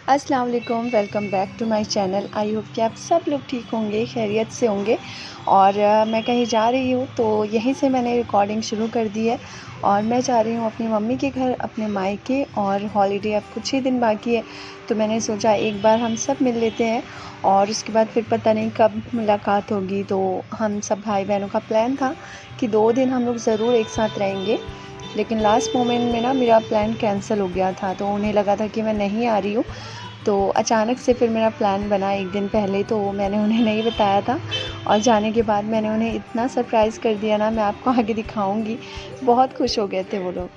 अस्सलाम वालेकुम, welcome back to my channel. I hope कि आप सब लोग ठीक होंगे, खैरियत से होंगे। और मैं कहीं जा रही हूँ तो यहीं से मैंने रिकॉर्डिंग शुरू कर दी है। और मैं जा रही हूँ अपनी मम्मी के घर, अपने मायके। और हॉलीडे अब कुछ ही दिन बाकी है, तो मैंने सोचा एक बार हम सब मिल लेते हैं। और उसके बाद फिर पता नहीं कब मुलाकात होगी। तो हम सब भाई बहनों का प्लान था कि 2 दिन हम लोग ज़रूर एक साथ रहेंगे, लेकिन लास्ट मोमेंट में ना मेरा प्लान कैंसिल हो गया था। तो उन्हें लगा था कि मैं नहीं आ रही हूँ, तो अचानक से फिर मेरा प्लान बना एक दिन पहले। तो मैंने उन्हें नहीं बताया था, और जाने के बाद मैंने उन्हें इतना सरप्राइज़ कर दिया ना, मैं आपको आगे दिखाऊंगी। बहुत खुश हो गए थे वो लोग।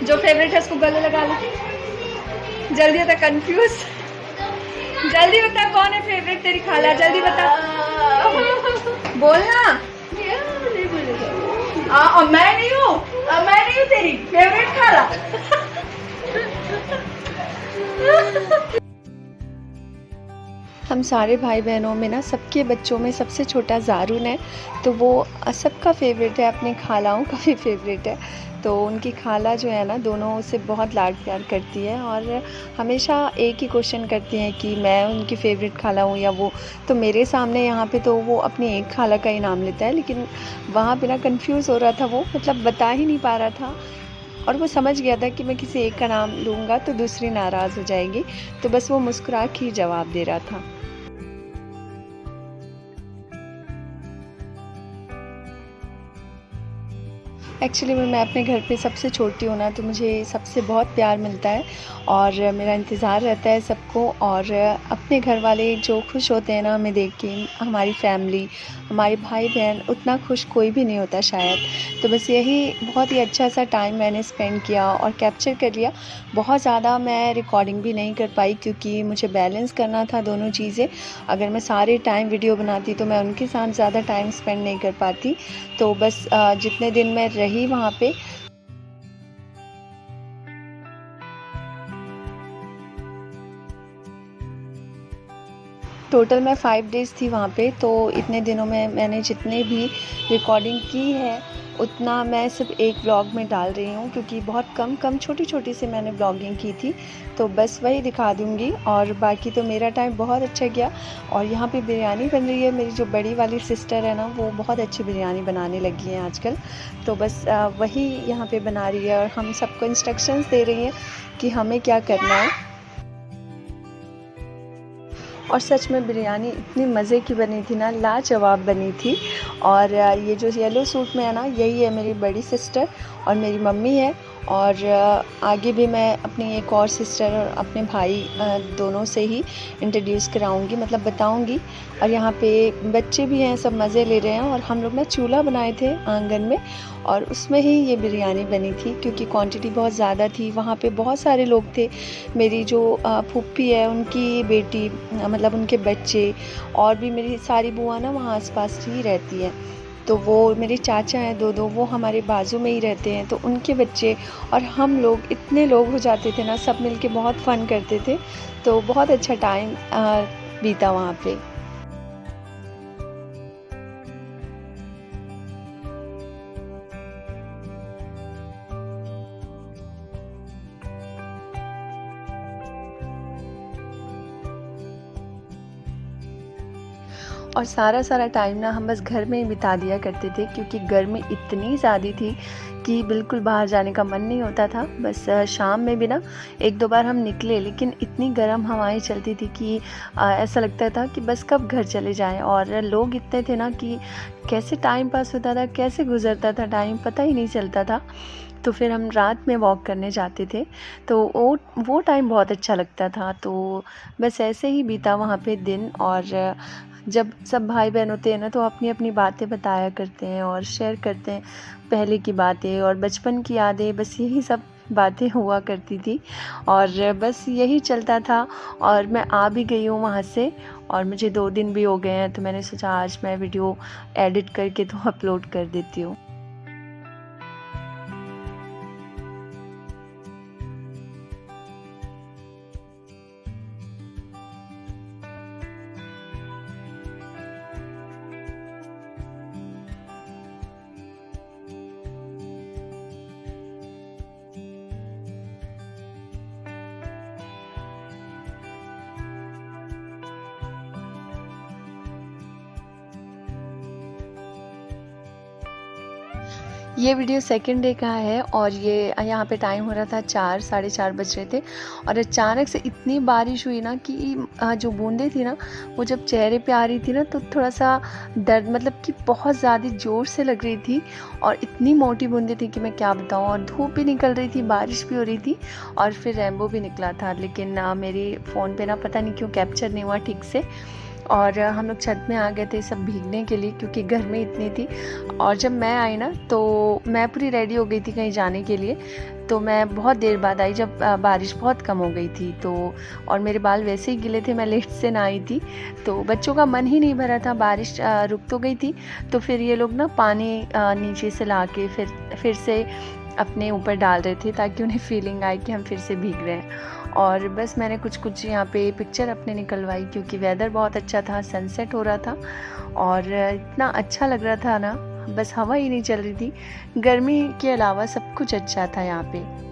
जो फेवरेट है उसको गले लगा लो। जल्दी बता, कंफ्यूज। जल्दी बता कौन है फेवरेट तेरी खाला, जल्दी बता, बोलना। मैं नहीं हूँ, तेरी फेवरेट खाला। हम सारे भाई बहनों में ना, सबके बच्चों में सबसे छोटा ज़ारून है, तो वो सबका फेवरेट है, अपनी खालाओं का भी फेवरेट है। तो उनकी खाला जो है ना, दोनों उसे बहुत लाड प्यार करती है, और हमेशा एक ही क्वेश्चन करती हैं कि मैं उनकी फ़ेवरेट खाला हूँ या वो। तो मेरे सामने यहाँ पे तो वो अपनी एक खाला का ही नाम लेता है, लेकिन वहाँ पे ना कन्फ्यूज़ हो रहा था वो, मतलब बता ही नहीं पा रहा था। और वो समझ गया था कि मैं किसी एक का नाम लूँगा तो दूसरी नाराज़ हो जाएगी, तो बस वो मुस्कुरा के ही जवाब दे रहा था। एक्चुअली में मैं अपने घर पे सबसे छोटी हूँ ना, तो मुझे सबसे बहुत प्यार मिलता है, और मेरा इंतज़ार रहता है सबको। और अपने घर वाले जो खुश होते हैं ना हमें देख के, हमारी फैमिली, हमारे भाई बहन, उतना खुश कोई भी नहीं होता शायद। तो बस यही बहुत ही अच्छा सा टाइम मैंने स्पेंड किया और कैप्चर कर लिया। बहुत ज़्यादा मैं रिकॉर्डिंग भी नहीं कर पाई, क्योंकि मुझे बैलेंस करना था दोनों चीज़ें। अगर मैं सारे टाइम वीडियो बनाती तो मैं उनके साथ ज़्यादा टाइम स्पेंड नहीं कर पाती। तो बस जितने दिन मैं रही वहाँ पे, टोटल मैं 5 डेज़ थी वहाँ पे। तो इतने दिनों में मैंने जितने भी रिकॉर्डिंग की है, उतना मैं सिर्फ एक ब्लॉग में डाल रही हूँ, क्योंकि बहुत कम छोटी-छोटी सी मैंने ब्लॉगिंग की थी। तो बस वही दिखा दूँगी, और बाकी तो मेरा टाइम बहुत अच्छा गया। और यहाँ पे बिरयानी बन रही है, मेरी जो बड़ी वाली सिस्टर है ना, वो बहुत अच्छी बिरयानी बनाने लगी हैं आजकल। तो बस वही यहाँ पे बना रही है, और हम सबको इंस्ट्रक्शंस दे रही हैं कि हमें क्या करना है। और सच में बिरयानी इतनी मज़े की बनी थी ना, लाजवाब बनी थी। और ये जो येलो सूट में है ना, यही है मेरी बड़ी सिस्टर और मेरी मम्मी है। और आगे भी मैं अपनी एक और सिस्टर और अपने भाई दोनों से ही इंट्रोड्यूस कराऊंगी, मतलब बताऊंगी। और यहाँ पे बच्चे भी हैं, सब मज़े ले रहे हैं। और हम लोग ना चूल्हा बनाए थे आंगन में, और उसमें ही ये बिरयानी बनी थी, क्योंकि क्वांटिटी बहुत ज़्यादा थी। वहाँ पे बहुत सारे लोग थे। मेरी जो फूफी है, उनकी बेटी, मतलब उनके बच्चे, और भी मेरी सारी बुआ ना वहाँ आसपास ही रहती है। तो वो मेरे चाचा हैं दो, वो हमारे बाजू में ही रहते हैं, तो उनके बच्चे और हम लोग, इतने लोग हो जाते थे ना, सब मिलके बहुत फ़न करते थे। तो बहुत अच्छा टाइम बीता वहाँ पे। और सारा टाइम ना हम बस घर में ही बिता दिया करते थे, क्योंकि गर्मी इतनी ज़्यादा थी कि बिल्कुल बाहर जाने का मन नहीं होता था। बस शाम में भी ना 1-2 बार हम निकले, लेकिन इतनी गर्म हवाएं चलती थी कि ऐसा लगता था कि बस कब घर चले जाएं। और लोग इतने थे ना कि कैसे टाइम पास होता था, कैसे गुजरता था टाइम, पता ही नहीं चलता था। तो फिर हम रात में वॉक करने जाते थे, तो वो टाइम बहुत अच्छा लगता था। तो बस ऐसे ही बीता वहाँ पे दिन। और जब सब भाई बहन होते हैं ना तो अपनी अपनी बातें बताया करते हैं और शेयर करते हैं पहले की बातें और बचपन की यादें, बस यही सब बातें हुआ करती थी और बस यही चलता था। और मैं आ भी गई हूँ वहाँ से और मुझे 2 दिन भी हो गए हैं, तो मैंने सोचा आज मैं वीडियो एडिट करके तो अपलोड कर देती हूँ। ये वीडियो सेकंड डे का है और ये यहाँ पे टाइम हो रहा था 4 साढ़े 4 बज रहे थे और अचानक से इतनी बारिश हुई ना कि जो बूंदें थी ना वो जब चेहरे पे आ रही थी ना तो थोड़ा सा दर्द, मतलब कि बहुत ज़्यादा ज़ोर से लग रही थी और इतनी मोटी बूंदें थी कि मैं क्या बताऊँ। और धूप भी निकल रही थी, बारिश भी हो रही थी और फिर रेनबो भी निकला था, लेकिन मेरे फ़ोन पे ना पता नहीं क्यों कैप्चर नहीं हुआ ठीक से। और हम लोग छत में आ गए थे सब भीगने के लिए क्योंकि गर्मी इतनी थी। और जब मैं आई ना तो मैं पूरी रेडी हो गई थी कहीं जाने के लिए, तो मैं बहुत देर बाद आई जब बारिश बहुत कम हो गई थी। तो और मेरे बाल वैसे ही गीले थे, मैं लेट से ना आई थी, तो बच्चों का मन ही नहीं भरा था। बारिश रुक तो गई थी तो फिर ये लोग ना पानी नीचे से ला के फिर से अपने ऊपर डाल रहे थे ताकि उन्हें फीलिंग आए कि हम फिर से भीग रहे हैं। और बस मैंने कुछ यहाँ पे पिक्चर अपने निकलवाई क्योंकि वेदर बहुत अच्छा था, सनसेट हो रहा था और इतना अच्छा लग रहा था ना, बस हवा ही नहीं चल रही थी। गर्मी के अलावा सब कुछ अच्छा था यहाँ पे।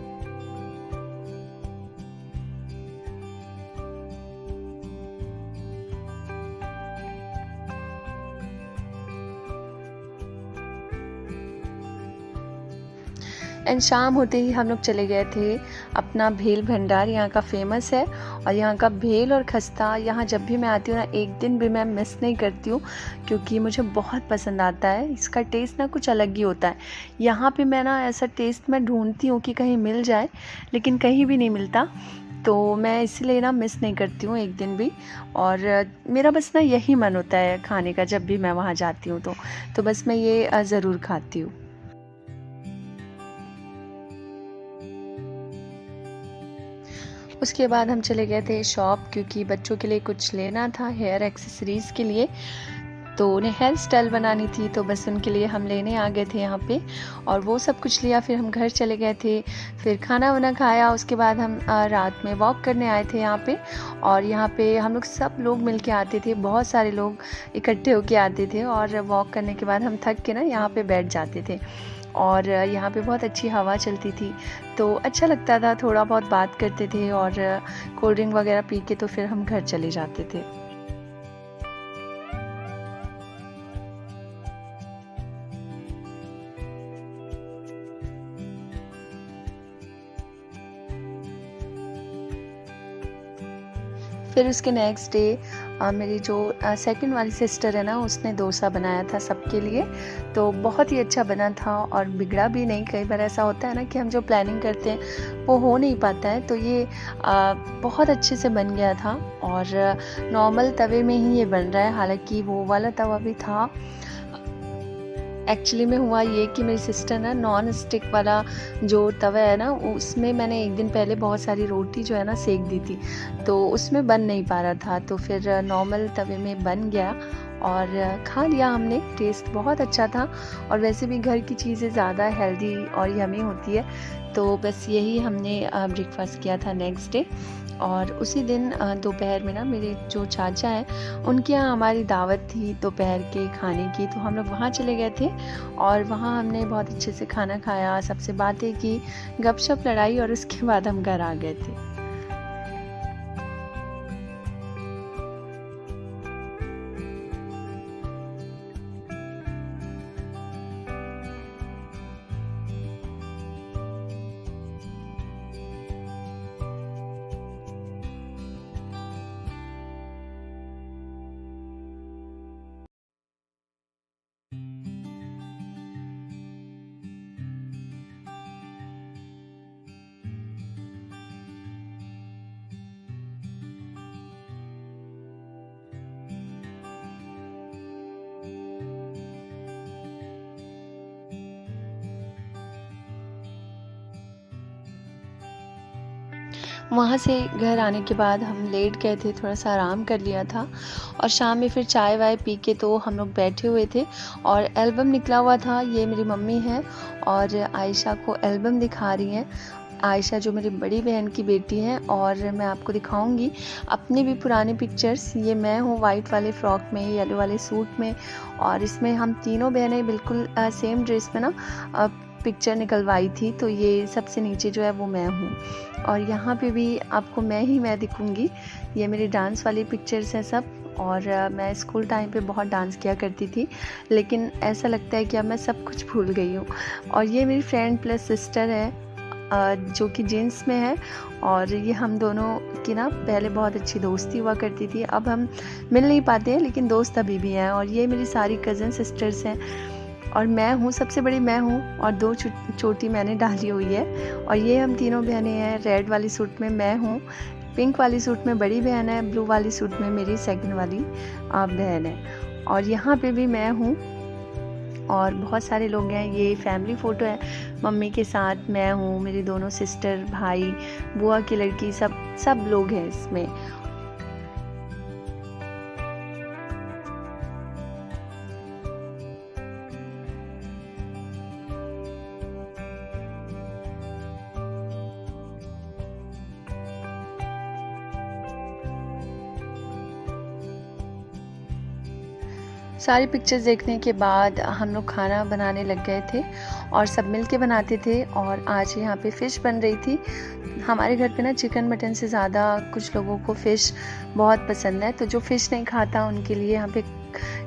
एंड शाम होते ही हम लोग चले गए थे अपना भेल भंडार, यहाँ का फेमस है। और यहाँ का भेल और खस्ता यहाँ जब भी मैं आती हूँ ना एक दिन भी मैं मिस नहीं करती हूँ क्योंकि मुझे बहुत पसंद आता है। इसका टेस्ट ना कुछ अलग ही होता है। यहाँ पे मैं ना ऐसा टेस्ट मैं ढूंढती हूँ कि कहीं मिल जाए, लेकिन कहीं भी नहीं मिलता, तो मैं इसलिए ना मिस नहीं करती हूँ एक दिन भी। और मेरा बस ना यही मन होता है खाने का जब भी मैं वहाँ जाती हूँ तो बस मैं ये ज़रूर खाती हूँ। उसके बाद हम चले गए थे शॉप क्योंकि बच्चों के लिए कुछ लेना था हेयर एक्सेसरीज़ के लिए, तो उन्हें हेयर स्टाइल बनानी थी, तो बस उनके लिए हम लेने आ गए थे यहाँ पे। और वो सब कुछ लिया, फिर हम घर चले गए थे, फिर खाना वाना खाया। उसके बाद हम रात में वॉक करने आए थे यहाँ पे। और यहाँ पे हम लोग सब लोग मिल के आते थे, बहुत सारे लोग इकट्ठे होके आते थे और वॉक करने के बाद हम थक के ना यहाँ पे बैठ जाते थे। और यहाँ पे बहुत अच्छी हवा चलती थी तो अच्छा लगता था, थोड़ा बहुत बात करते थे और कोल्ड ड्रिंक वगैरह पी के तो फिर हम घर चले जाते थे। फिर उसके नेक्स्ट डे मेरी जो सेकंड वाली सिस्टर है ना उसने डोसा बनाया था सबके लिए, तो बहुत ही अच्छा बना था और बिगड़ा भी नहीं। कई बार ऐसा होता है ना कि हम जो प्लानिंग करते हैं वो हो नहीं पाता है, तो ये बहुत अच्छे से बन गया था। और नॉर्मल तवे में ही ये बन रहा है, हालांकि वो वाला तवा भी था। एक्चुअली में हुआ ये कि मेरी सिस्टर ना नॉन स्टिक वाला जो तवा है ना उसमें मैंने एक दिन पहले बहुत सारी रोटी जो है ना सेक दी थी, तो उसमें बन नहीं पा रहा था, तो फिर नॉर्मल तवे में बन गया और खा लिया हमने। टेस्ट बहुत अच्छा था और वैसे भी घर की चीज़ें ज़्यादा हेल्दी और यमी होती है, तो बस यही हमने ब्रेकफास्ट किया था नेक्स्ट डे। और उसी दिन दोपहर में ना मेरे जो चाचा हैं उनके यहाँ हमारी दावत थी दोपहर के खाने की, तो हम लोग वहाँ चले गए थे और वहाँ हमने बहुत अच्छे से खाना खाया, सबसे बातें की, गपशप लड़ाई और उसके बाद हम घर आ गए थे। वहाँ से घर आने के बाद हम लेट गए थे, थोड़ा सा आराम कर लिया था और शाम में फिर चाय वाय पी के तो हम लोग बैठे हुए थे और एल्बम निकला हुआ था। ये मेरी मम्मी है और आयशा को एल्बम दिखा रही हैं। आयशा जो मेरी बड़ी बहन की बेटी है और मैं आपको दिखाऊंगी अपने भी पुराने पिक्चर्स। ये मैं हूँ वाइट वाले फ्रॉक में, येलो वाले सूट में, और इसमें हम तीनों बहनें बिल्कुल सेम ड्रेस में ना पिक्चर निकलवाई थी। तो ये सबसे नीचे जो है वो मैं हूँ और यहाँ पे भी आपको मैं दिखूँगी। ये मेरी डांस वाली पिक्चर्स हैं सब। और मैं स्कूल टाइम पे बहुत डांस किया करती थी, लेकिन ऐसा लगता है कि अब मैं सब कुछ भूल गई हूँ। और ये मेरी फ्रेंड प्लस सिस्टर है जो कि जींस में है, और ये हम दोनों की ना पहले बहुत अच्छी दोस्ती हुआ करती थी। अब हम मिल नहीं पाते हैं लेकिन दोस्त अभी भी हैं। और ये मेरी सारी कज़न सिस्टर्स हैं और मैं हूँ सबसे बड़ी, मैं हूँ और 2 चोटी मैंने डाली हुई है। और ये हम तीनों बहनें हैं। रेड वाली सूट में मैं हूँ, पिंक वाली सूट में बड़ी बहन है, ब्लू वाली सूट में मेरी सेकंड वाली बहन है, और यहाँ पे भी मैं हूँ और बहुत सारे लोग हैं। ये फैमिली फ़ोटो है मम्मी के साथ, मैं हूँ, मेरी दोनों सिस्टर, भाई, बुआ की लड़की, सब लोग हैं इसमें। सारी पिक्चर्स देखने के बाद हम लोग खाना बनाने लग गए थे और सब मिल के बनाते थे। और आज यहाँ पे फ़िश बन रही थी। हमारे घर पे ना चिकन मटन से ज़्यादा कुछ लोगों को फ़िश बहुत पसंद है, तो जो फ़िश नहीं खाता उनके लिए यहाँ पे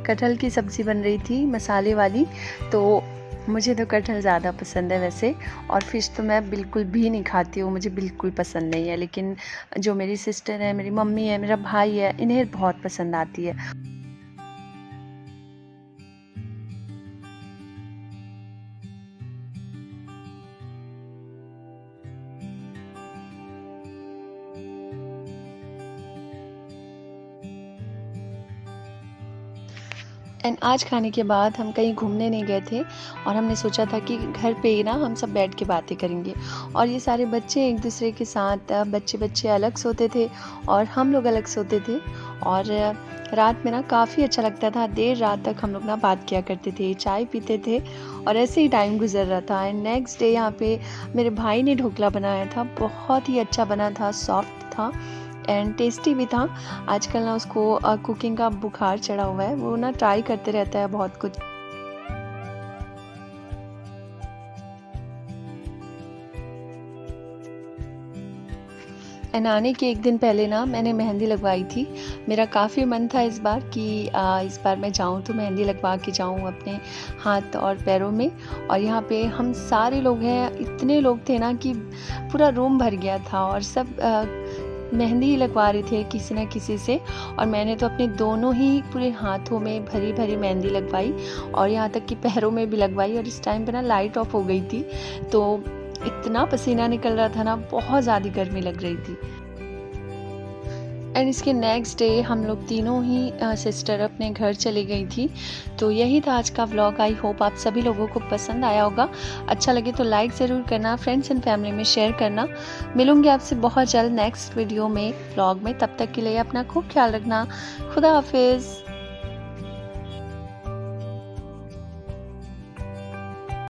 कटहल की सब्ज़ी बन रही थी मसाले वाली। तो मुझे तो कटहल ज़्यादा पसंद है वैसे, और फ़िश तो मैं बिल्कुल भी नहीं खाती हूँ, मुझे बिल्कुल पसंद नहीं है। लेकिन जो मेरी सिस्टर है, मेरी मम्मी है, मेरा भाई है, इन्हें बहुत पसंद आती है। एंड आज खाने के बाद हम कहीं घूमने नहीं गए थे और हमने सोचा था कि घर पे ही ना हम सब बैठ के बातें करेंगे। और ये सारे बच्चे एक दूसरे के साथ, बच्चे अलग सोते थे और हम लोग अलग सोते थे। और रात में ना काफ़ी अच्छा लगता था, देर रात तक हम लोग ना बात किया करते थे, चाय पीते थे और ऐसे ही टाइम गुजर रहा था। एंड नेक्स्ट डे यहाँ पे मेरे भाई ने ढोकला बनाया था, बहुत ही अच्छा बना था, सॉफ्ट था एंड टेस्टी भी था। आजकल ना उसको कुकिंग का बुखार चढ़ा हुआ है, वो ना ट्राई करते रहता है बहुत कुछ। एंड आने के एक दिन पहले ना मैंने मेहंदी लगवाई थी। मेरा काफ़ी मन था इस बार कि इस बार मैं जाऊँ तो मेहंदी लगवा के जाऊँ अपने हाथ और पैरों में। और यहाँ पे हम सारे लोग हैं, इतने लोग थे ना कि पूरा रूम भर गया था और सब मेहंदी ही लगवा रहे थे किसी न किसी से। और मैंने तो अपने दोनों ही पूरे हाथों में भरी भरी मेहंदी लगवाई और यहाँ तक कि पैरों में भी लगवाई। और इस टाइम पे ना लाइट ऑफ हो गई थी, तो इतना पसीना निकल रहा था ना, बहुत ज़्यादा गर्मी लग रही थी। एंड इसके नेक्स्ट डे हम लोग तीनों ही सिस्टर अपने घर चली गई थी। तो यही था आज का व्लॉग। आई होप आप सभी लोगों को पसंद आया होगा। अच्छा लगे तो लाइक ज़रूर करना, फ्रेंड्स एंड फैमिली में शेयर करना। मिलूंगी आपसे बहुत जल्द नेक्स्ट वीडियो में, व्लॉग में। तब तक के लिए अपना खूब ख्याल रखना। खुदा हाफिज़।